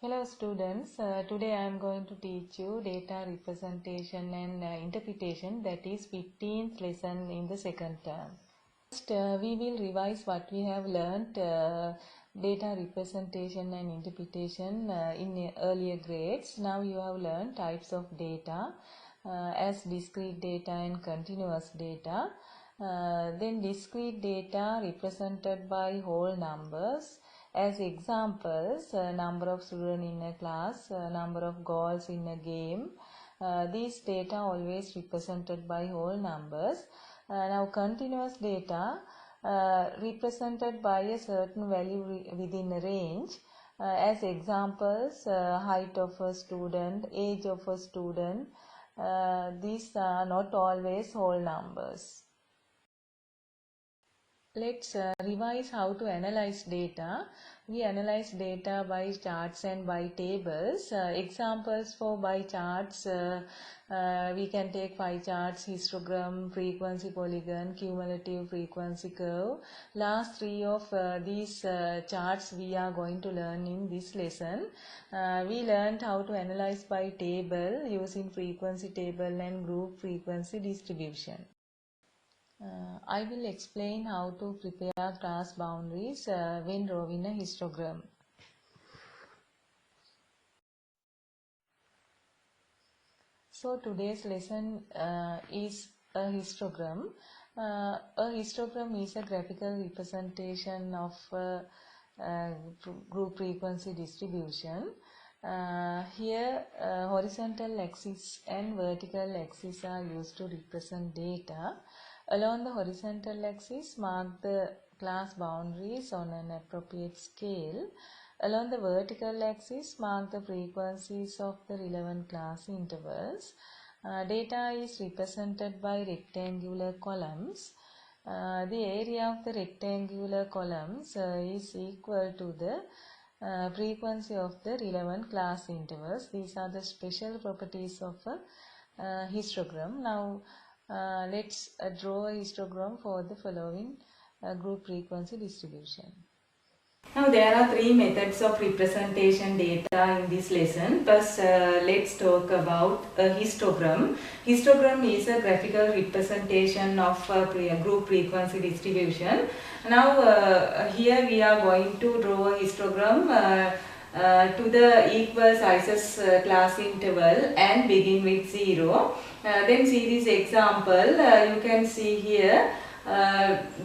Hello students, today I am going to teach you data representation and interpretation, that is 15th lesson in the second term. First we will revise what we have learnt data representation and interpretation in earlier grades. Now you have learned types of data as discrete data and continuous data. Then discrete data represented by whole numbers. As examples, number of students in a class, number of goals in a game. These data always represented by whole numbers. Now continuous data represented by a certain value within a range. As examples, height of a student, age of a student. These are not always whole numbers. Let's revise how to analyze data. We analyze data by charts and by tables. Examples for by charts, we can take pie charts, histogram, frequency polygon, cumulative frequency curve. Last three of these charts we are going to learn in this lesson. We learned how to analyze by table using frequency table and group frequency distribution. I will explain how to prepare class boundaries when drawing a histogram. So today's lesson is a histogram. A histogram is a graphical representation of group frequency distribution. Here horizontal axis and vertical axis are used to represent data. Along the horizontal axis, mark the class boundaries on an appropriate scale. Along the vertical axis, mark the frequencies of the relevant class intervals. Data is represented by rectangular columns. The area of the rectangular columns is equal to the frequency of the relevant class intervals. These are the special properties of a histogram. Now, let's draw a histogram for the following group frequency distribution. Now there are three methods of representation data in this lesson. First, let's talk about a histogram. Histogram is a graphical representation of group frequency distribution. Now here we are going to draw a histogram to the equal sizes class interval and begin with 0. Then see this example. You can see here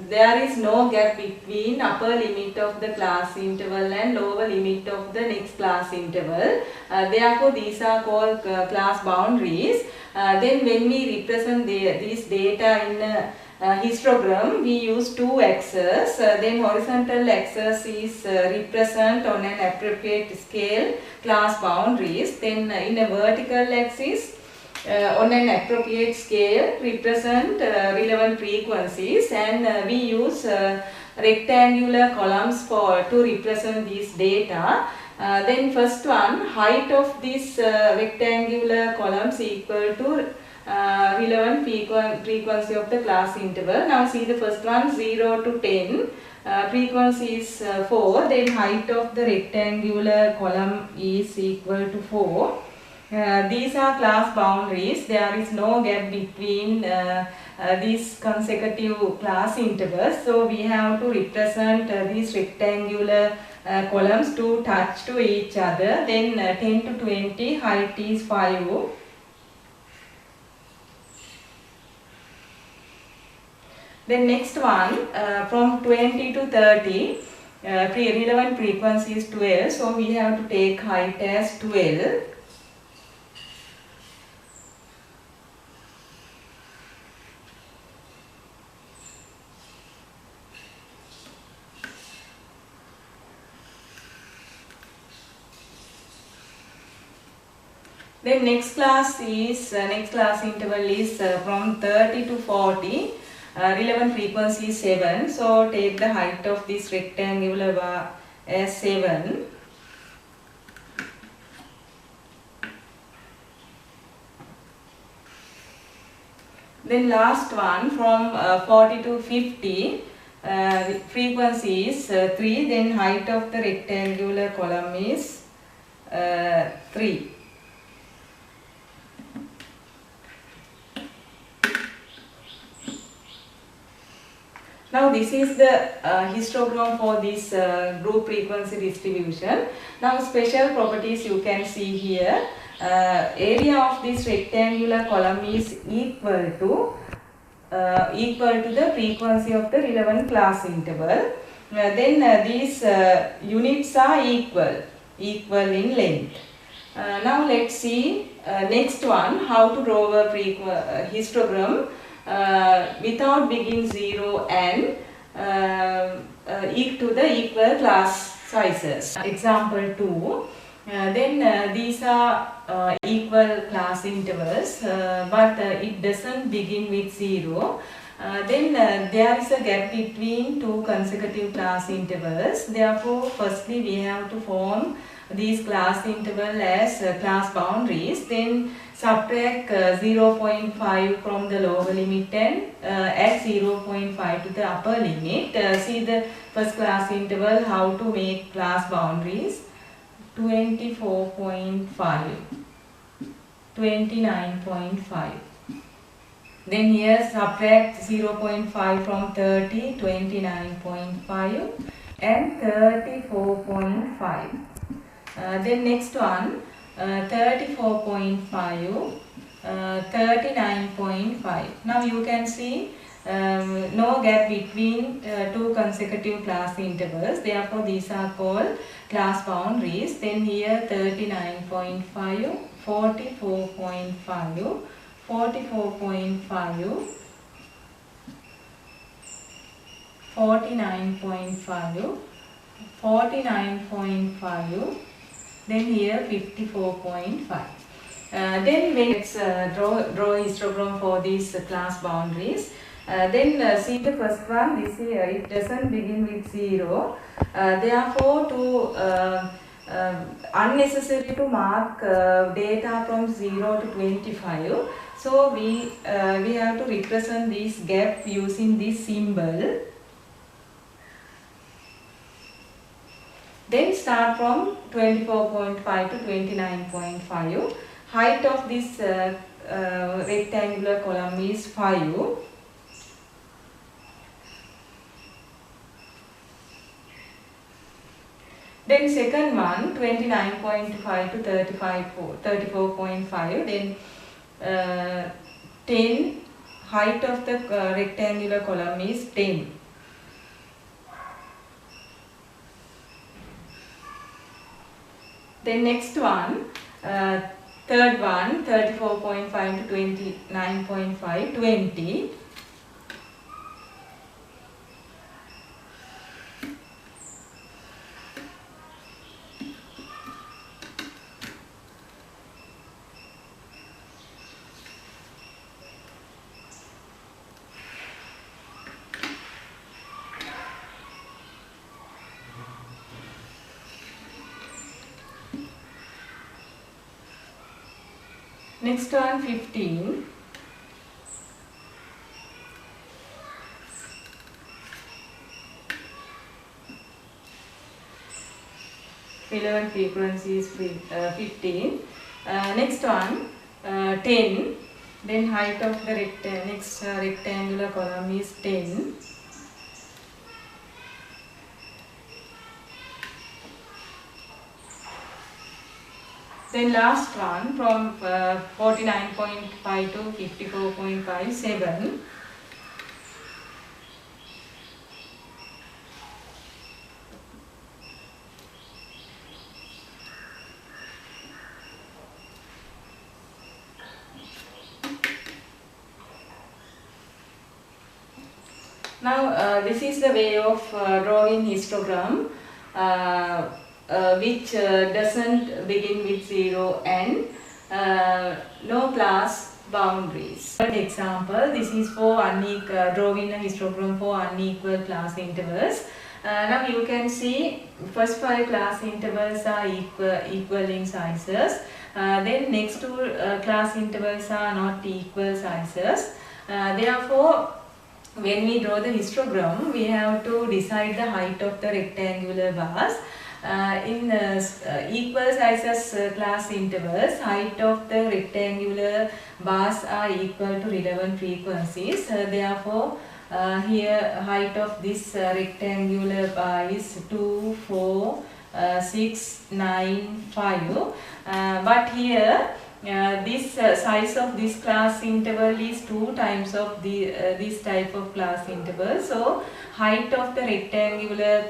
there is no gap between upper limit of the class interval and lower limit of the next class interval. Therefore, these are called class boundaries. Then when we represent this data in a histogram, we use two axes. Then horizontal axis is represent on an appropriate scale class boundaries. Then in a vertical axis, on an appropriate scale represent relevant frequencies, and we use rectangular columns to represent this data. Then first one, height of this rectangular columns equal to relevant frequency of the class interval. Now see the first one, 0 to 10. Frequency is 4. Then height of the rectangular column is equal to 4. These are class boundaries. There is no gap between these consecutive class intervals. So we have to represent these rectangular columns to touch to each other. Then 10 to 20, height is 5. Then next one, from 20 to 30, relevant frequency is 12. So we have to take height as 12. Then next class interval is from 30 to 40. Relevant frequency is 7. So take the height of this rectangular bar as 7. Then last one, from 40 to 50. Frequency is 3. Then height of the rectangular column is 3. Now this is the histogram for this group frequency distribution. Now special properties you can see here. Area of this rectangular column is equal to the frequency of the relevant class interval. Then these units are equal in length. Now let's see next one, how to draw a histogram without begin 0 and to the equal class sizes. Example 2. Then these are equal class intervals, but it doesn't begin with 0. Then there is a gap between two consecutive class intervals. Therefore, firstly we have to form these class interval as class boundaries. Then subtract 0.5 from the lower limit and add 0.5 to the upper limit. See the first class interval, how to make class boundaries. 24.5, 29.5. Then here subtract 0.5 from 30, 29.5 and 34.5. Then next one, 34.5, 39.5. Now you can see no gap between two consecutive class intervals. Therefore, these are called class boundaries. Then here 39.5, 44.5, 44.5, 49.5, 49.5, then here 54.5. Then let's draw histogram for these class boundaries. Then see the first one, this here, it doesn't begin with 0. Therefore, to unnecessary to mark data from 0 to 25. So we have to represent this gap using this symbol. Then start from 24.5 to 29.5. Height of this rectangular column is 5. Then second one, 29.5 to 34.5. Then 10. Height of the rectangular column is 10. Then next one, third one, 34.5 to 29.5, 20. Next one, 15. Relevant frequency is 15. Next one, 10. Then height of the next rectangular column is 10. Then last one, from 49.5 to 54.5, 7. Now this is the way of drawing histogram which doesn't begin with 0 and no class boundaries. For example, this is for drawing a histogram for unequal class intervals. Now you can see first 5 class intervals are equal in sizes. Then next 2 class intervals are not equal sizes. Therefore, when we draw the histogram, we have to decide the height of the rectangular bars. In equal sizes class intervals, height of the rectangular bars are equal to relevant frequencies. Therefore, here height of this rectangular bar is 2, 4, 6, 9, 5. But here this size of this class interval is 2 times of the this type of class interval. So height of the rectangular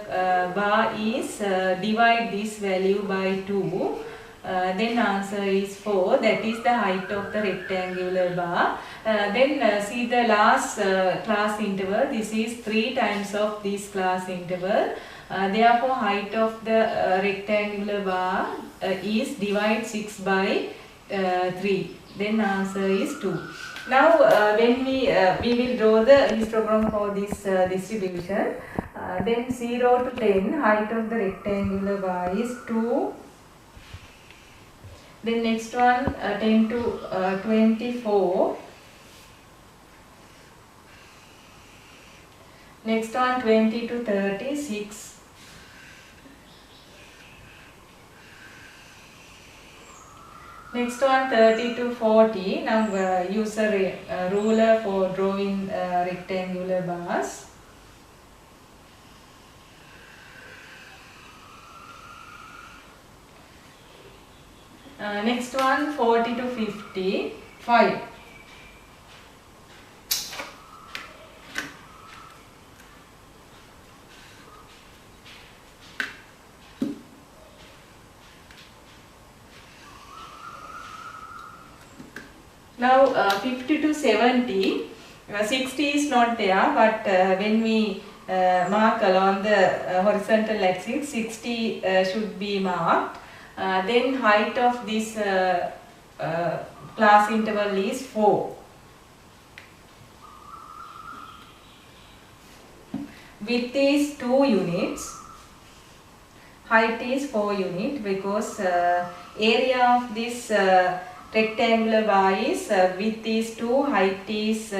bar is divide this value by 2. Then answer is 4. That is the height of the rectangular bar. Then see the last class interval. This is 3 times of this class interval. Therefore height of the rectangular bar is divide 6 by 3. Then answer is 2. Now when we will draw the histogram for this distribution. Then 0 to 10 height of the rectangular bar is 2. Then next one 10 to 24. Next one 20 to 36. Next one 30 to 40. Now use a ruler for drawing rectangular bars. Next one 40 to 55. Now 50 to 70, 60 is not there, but when we mark along the horizontal axis, 60 should be marked. Then height of this class interval is 4. Width is 2 units. Height is 4 units because area of this rectangular bar is width is 2, height is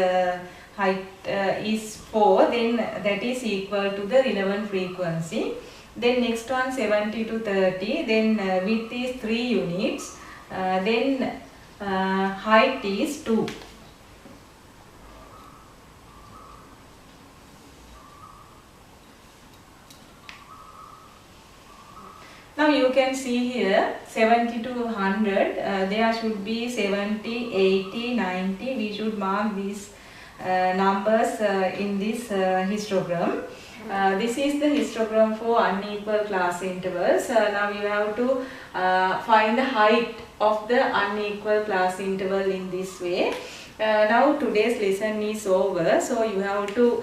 4, then that is equal to the relevant frequency. Then next one 70 to 30, then width is 3 units, then height is 2. Now you can see here 70 to 100, there should be 70, 80, 90. We should mark these numbers in this histogram. This is the histogram for unequal class intervals. Now you have to find the height of the unequal class interval in this way. Now today's lesson is over, so you have to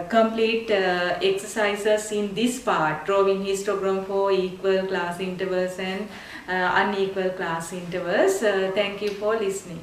complete exercises in this part, drawing histogram for equal class intervals and unequal class intervals. Thank you for listening.